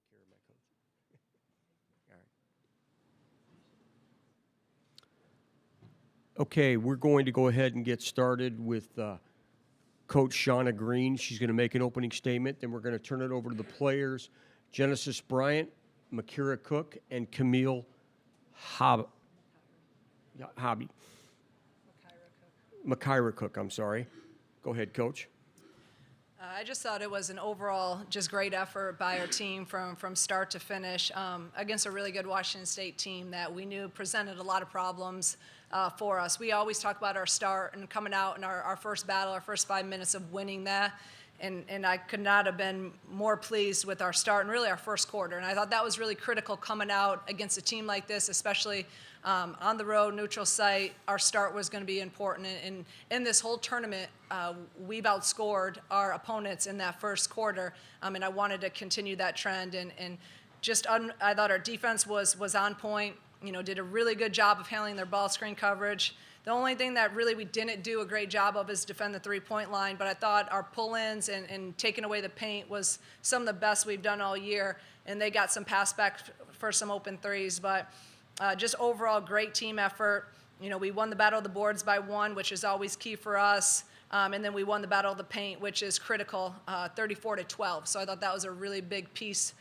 take care of my coach. All right. Okay, we're going to go ahead and get started with Coach Shauna Green. She's going to make an opening statement. Then we're going to turn it over to the players, Genesis Bryant, Makira Cook, and Camille Hobby. Makira Cook, I'm sorry. Go ahead, Coach. I just thought it was an overall just great effort by our team from start to finish against a really good Washington State team that we knew presented a lot of problems for us. We always talk about our start and coming out in our first battle, our first 5 minutes of winning that. And I could not have been more pleased with our start and really our first quarter. And I thought that was really critical coming out against a team like this, especially on the road, neutral site. Our start was going to be important. And in this whole tournament, we've outscored our opponents in that first quarter. And I wanted to continue that trend. And I thought our defense was on point. You know, did a really good job of handling their ball screen coverage. The only thing that really we didn't do a great job of is defend the three-point line, but I thought our pull-ins and taking away the paint was some of the best we've done all year, and they got some pass back for some open threes. But just overall great team effort. You know, we won the battle of the boards by 1, which is always key for us, and then we won the battle of the paint, which is critical, 34-12. So I thought that was a really big piece,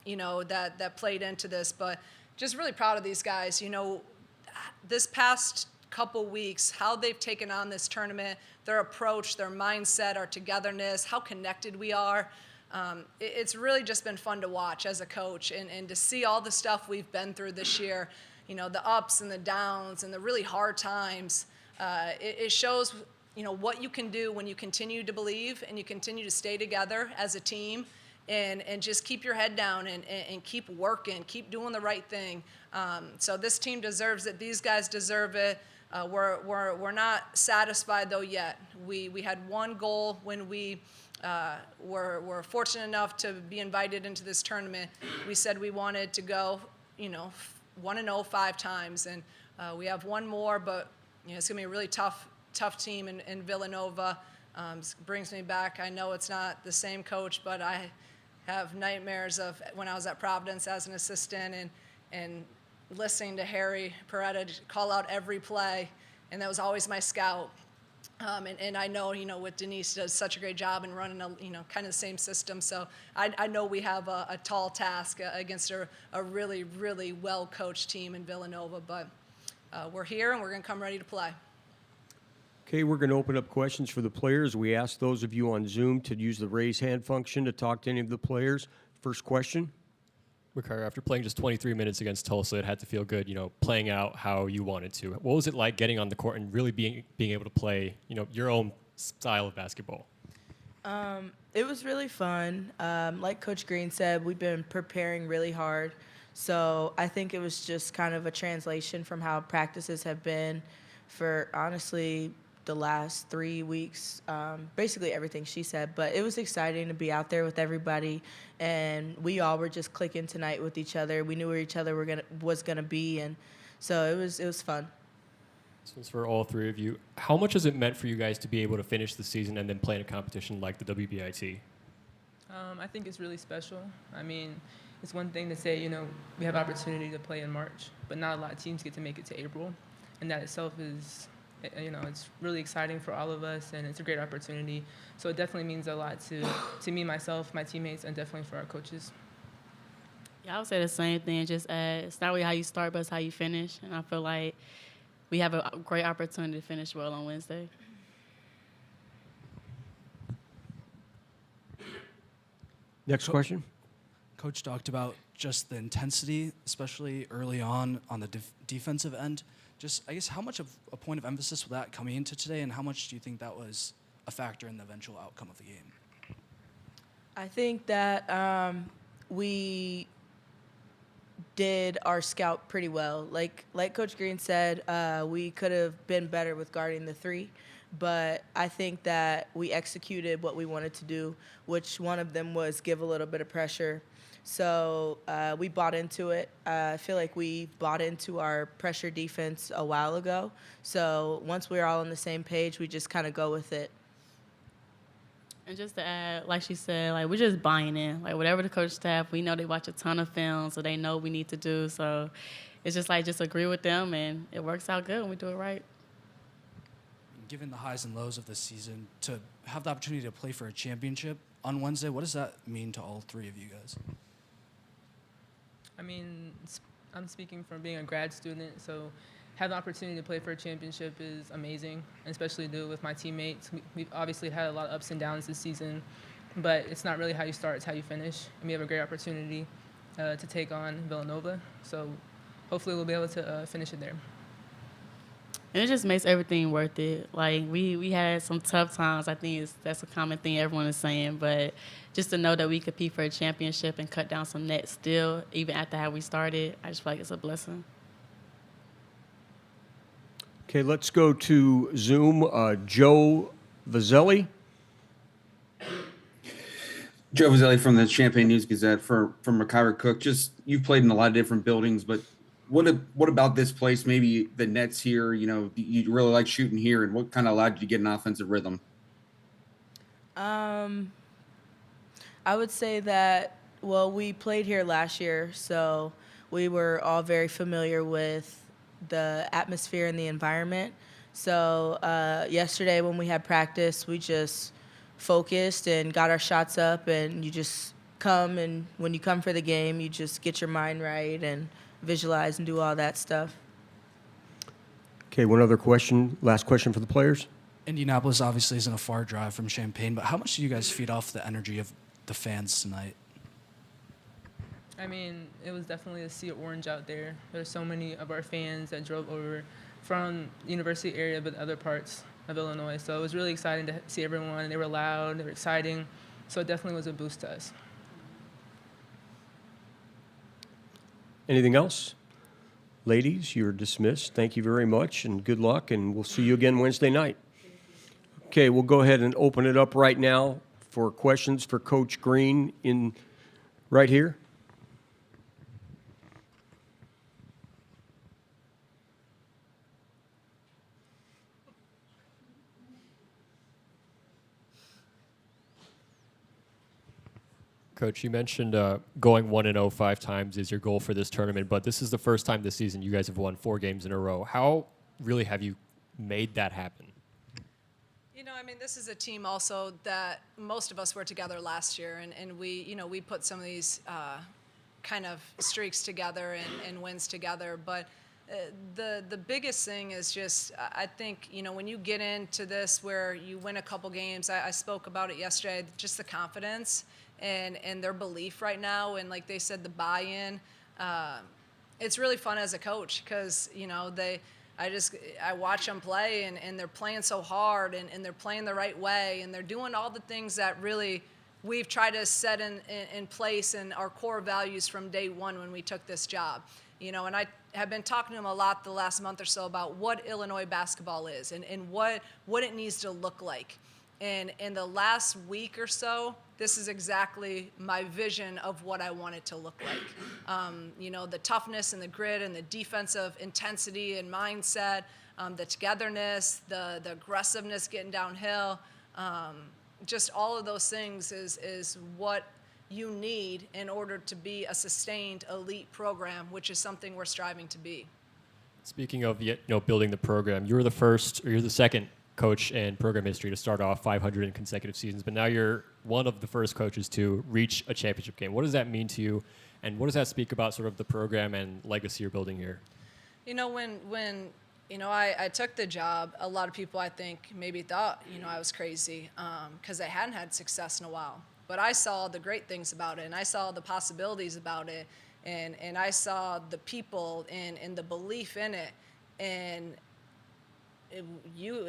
you know, that played into this. But just really proud of these guys. You know, this past couple weeks, how they've taken on this tournament, their approach, their mindset, our togetherness, how connected we are. It's really just been fun to watch as a coach and to see all the stuff we've been through this year, you know, the ups and the downs and the really hard times. It shows, you know, what you can do when you continue to believe and you continue to stay together as a team. And just keep your head down and keep working, keep doing the right thing. So this team deserves it. These guys deserve it. We're not satisfied though yet. We had one goal when we were fortunate enough to be invited into this tournament. We said we wanted to go, you know, 1-0 5 times, and we have one more. But you know, it's gonna be a really tough team in Villanova. Brings me back. I know it's not the same coach, but I have nightmares of when I was at Providence as an assistant and listening to Peretta call out every play, and that was always my scout. And I know, you know, what Denise does such a great job in running you know, kind of the same system. So I know we have a tall task against a really, really well-coached team in Villanova, but we're here and we're going to come ready to play. Okay, we're going to open up questions for the players. We ask those of you on Zoom to use the raise hand function to talk to any of the players. First question. Makira, after playing just 23 minutes against Tulsa, it had to feel good, you know, playing out how you wanted to. What was it like getting on the court and really being able to play, you know, your own style of basketball? It was really fun. Like Coach Green said, we've been preparing really hard. So I think it was just kind of a translation from how practices have been for, honestly, the last 3 weeks, basically everything she said. But it was exciting to be out there with everybody, and we all were just clicking tonight with each other. We knew where each other was gonna be, and so it was fun. Since for all three of you, how much has it meant for you guys to be able to finish the season and then play in a competition like the WBIT? I think it's really special. I mean, it's one thing to say, you know, we have opportunity to play in March, but not a lot of teams get to make it to April, and that itself is, you know, it's really exciting for all of us, and it's a great opportunity. So it definitely means a lot to me, myself, my teammates, and definitely for our coaches. Yeah, I would say the same thing. Just it's not really how you start, but it's how you finish. And I feel like we have a great opportunity to finish well on Wednesday. Next question. Coach talked about just the intensity, especially early on the defensive end. Just, I guess, how much of a point of emphasis was that coming into today, and how much do you think that was a factor in the eventual outcome of the game? I think that we did our scout pretty well. Like Coach Green said, we could have been better with guarding the 3, but I think that we executed what we wanted to do, which one of them was give a little bit of pressure. So we bought into it. I feel like we bought into our pressure defense a while ago. So once we were all on the same page, we just kind of go with it. And just to add, like she said, like we're just buying in. Like whatever the coach staff, we know they watch a ton of film, so they know what we need to do. So it's just like just agree with them, and it works out good when we do it right. Given the highs and lows of this season, to have the opportunity to play for a championship on Wednesday, what does that mean to all three of you guys? I mean, I'm speaking from being a grad student, so having the opportunity to play for a championship is amazing, and especially do it with my teammates. We've obviously had a lot of ups and downs this season, but it's not really how you start, it's how you finish. And we have a great opportunity to take on Villanova, so hopefully we'll be able to finish it there. And it just makes everything worth it. Like we had some tough times. I think that's a common thing everyone is saying. But just to know that we compete for a championship and cut down some nets still, even after how we started, I just feel like it's a blessing. Okay, let's go to Zoom. Joe Vazzelli. Joe Vazzelli from the Champaign News Gazette from McIver Cook. Just you've played in a lot of different buildings, but what about this place? Maybe the nets here. You know, you really like shooting here, and what kind of allowed you to get an offensive rhythm? I would say that, well, we played here last year, so we were all very familiar with the atmosphere and the environment. So yesterday when we had practice, we just focused and got our shots up, and you just come, and when you come for the game, you just get your mind right and visualize and do all that stuff. Okay, one other question. Last question for the players. Indianapolis obviously isn't a far drive from Champaign, but how much do you guys feed off the energy of the fans tonight? I mean, it was definitely a sea of orange out there. There's so many of our fans that drove over from the university area, but other parts of Illinois. So it was really exciting to see everyone. They were loud, they were exciting. So it definitely was a boost to us. Anything else? Ladies, you're dismissed. Thank you very much, and good luck, and we'll see you again Wednesday night. Okay, we'll go ahead and open it up right now for questions for Coach Green in right here. Coach, you mentioned going 1-0 5 times is your goal for this tournament, but this is the first time this season you guys have won 4 games in a row. How really have you made that happen? You know, I mean, this is a team also that most of us were together last year, and we, you know, we put some of these kind of streaks together and wins together. But the biggest thing is just, I think, you know, when you get into this where you win a couple games, I spoke about it yesterday, just the confidence and their belief right now, and like they said, the buy-in. It's really fun as a coach because, you know, I watch them play, and they're playing so hard, and they're playing the right way, and they're doing all the things that really we've tried to set in place in our core values from day one when we took this job. You know, and I have been talking to them a lot the last month or so about what Illinois basketball is and what it needs to look like. And in the last week or so, this is exactly my vision of what I want it to look like. You know, the toughness and the grit and the defensive intensity and mindset, the togetherness, the aggressiveness getting downhill, just all of those things is what you need in order to be a sustained elite program, which is something we're striving to be. Speaking of building the program, you're the second coach in program history to start off 500 in consecutive seasons, but now you're one of the first coaches to reach a championship game. What does that mean to you, and what does that speak about sort of the program and legacy you're building here? You know, when you know, I took the job, a lot of people, I think, maybe thought, you know, I was crazy because I hadn't had success in a while. But I saw the great things about it, and I saw the possibilities about it, and I saw the people and the belief in it. And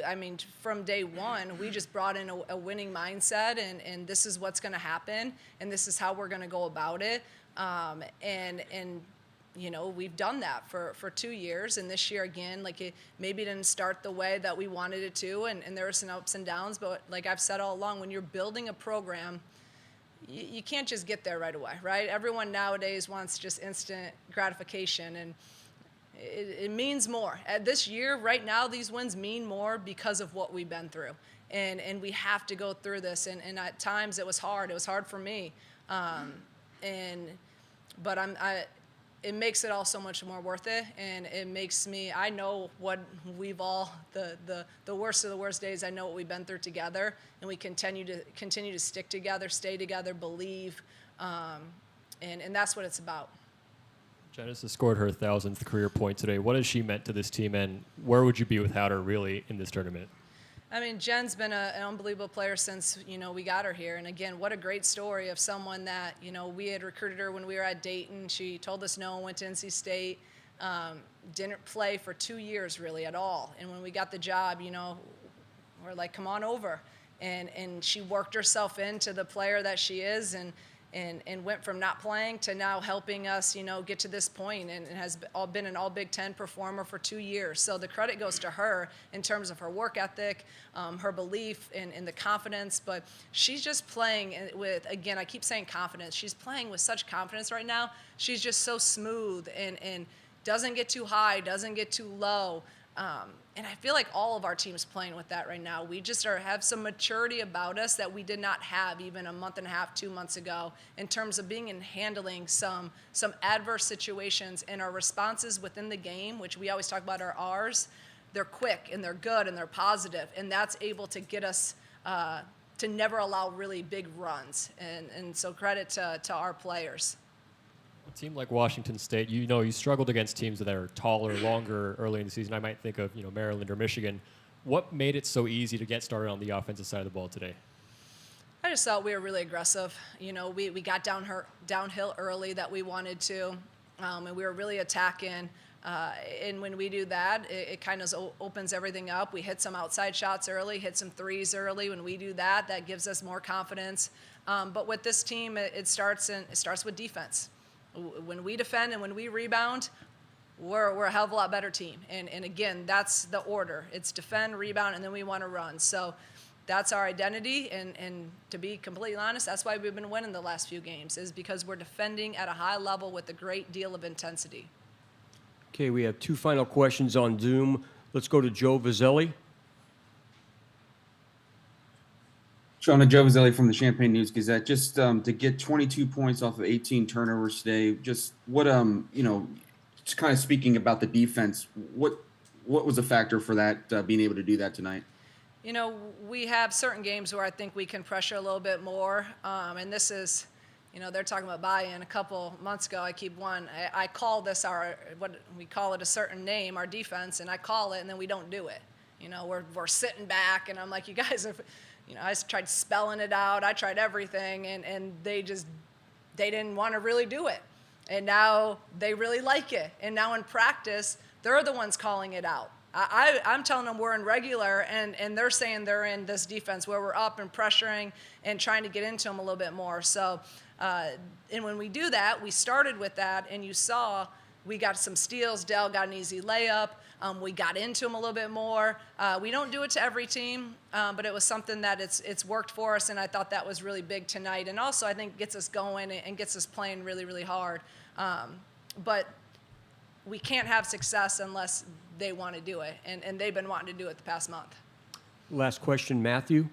I mean, from day one, we just brought in a winning mindset, and this is what's going to happen, and this is how we're going to go about it. And you know, we've done that for 2 years, and this year again, like it maybe didn't start the way that we wanted it to, and there were some ups and downs, but like I've said all along, when you're building a program, you can't just get there right away, right? Everyone nowadays wants just instant gratification, and it means more. This year, right now, these wins mean more because of what we've been through. And we have to go through this. And at times it was hard. It was hard for me. But it makes it all so much more worth it. And it makes me, I know what we've all, the worst of the worst days, I know what we've been through together. And we continue to stick together, stay together, believe. And that's what it's about. Genesis scored her 1,000th career point today. What has she meant to this team, and where would you be without her really in this tournament? I mean, Jen's been an unbelievable player since, we got her here. And again, what a great story of someone that, we had recruited her when we were at Dayton. She told us no and went to NC State. Didn't play for 2 years really at all. And when we got the job, we're like, come on over. And she worked herself into the player that she is and went from not playing to now helping us, get to this point, and has been an all Big Ten performer for 2 years. So the credit goes to her in terms of her work ethic, her belief in the confidence. But she's just playing with, again, I keep saying confidence. She's playing with such confidence right now. She's just so smooth and doesn't get too high, doesn't get too low. And I feel like all of our teams playing with that right now. We just have some maturity about us that we did not have even a month and a half, 2 months ago, in terms of being and handling some adverse situations, and our responses within the game, which we always talk about are ours. They're quick and they're good and they're positive, and that's able to get us to never allow really big runs. And so credit to our players. A team like Washington State, you struggled against teams that are taller, longer early in the season. I might think of, Maryland or Michigan. What made it so easy to get started on the offensive side of the ball today? I just thought we were really aggressive. We got downhill early that we wanted to, and we were really attacking. And when we do that, it kind of opens everything up. We hit some outside shots early, hit some threes early. When we do that, that gives us more confidence. But with this team, it starts with defense. When we defend and when we rebound, we're a hell of a lot better team. And again, that's the order. It's defend, rebound, and then we want to run. So that's our identity. And to be completely honest, that's why we've been winning the last few games, is because we're defending at a high level with a great deal of intensity. Okay, we have 2 final questions on Zoom. Let's go to Joe Vizzelli. Shauna, Joe Vizzelli from the Champaign News-Gazette. Just to get 22 points off of 18 turnovers today, just what, just kind of speaking about the defense, what was a factor for that, being able to do that tonight? We have certain games where I think we can pressure a little bit more, and this is, they're talking about buy-in. A couple months ago, I call this what we call it a certain name, our defense, and I call it, and then we don't do it. We're sitting back, and I'm like, you guys have, I tried spelling it out. I tried everything, and they didn't want to really do it. And now they really like it. And now in practice, they're the ones calling it out. I'm telling them we're in regular, and they're saying they're in this defense where we're up and pressuring and trying to get into them a little bit more. So, and when we do that, we started with that, and you saw we got some steals. Dell got an easy layup. We got into them a little bit more. We don't do it to every team, but it was something that it's worked for us, and I thought that was really big tonight. And also, I think gets us going and gets us playing really, really hard. But we can't have success unless they want to do it, and they've been wanting to do it the past month. Last question, Matthew.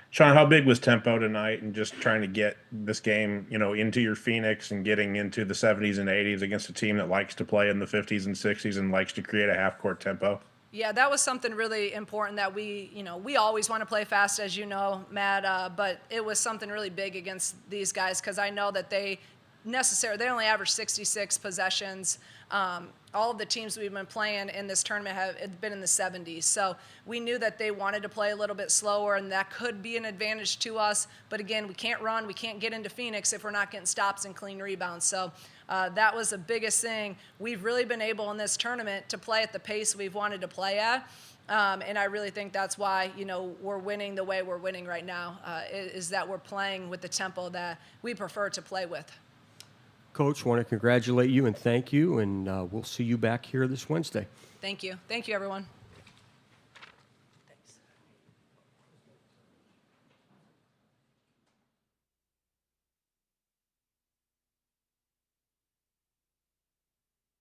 Sean, how big was tempo tonight, and just trying to get this game, into your Phoenix and getting into the 70s and 80s against a team that likes to play in the 50s and 60s and likes to create a half-court tempo? Yeah, that was something really important that we always want to play fast, as you know, Matt, but it was something really big against these guys because I know that they only average 66 possessions. All of the teams we've been playing in this tournament have been in the 70s. So we knew that they wanted to play a little bit slower, and that could be an advantage to us. But again, we can't run. We can't get into Phoenix if we're not getting stops and clean rebounds. So that was the biggest thing. We've really been able in this tournament to play at the pace we've wanted to play at. And I really think that's why, we're winning the way we're winning right now, is that we're playing with the tempo that we prefer to play with. Coach, want to congratulate you and thank you, and we'll see you back here this Wednesday. Thank you. Thank you, everyone.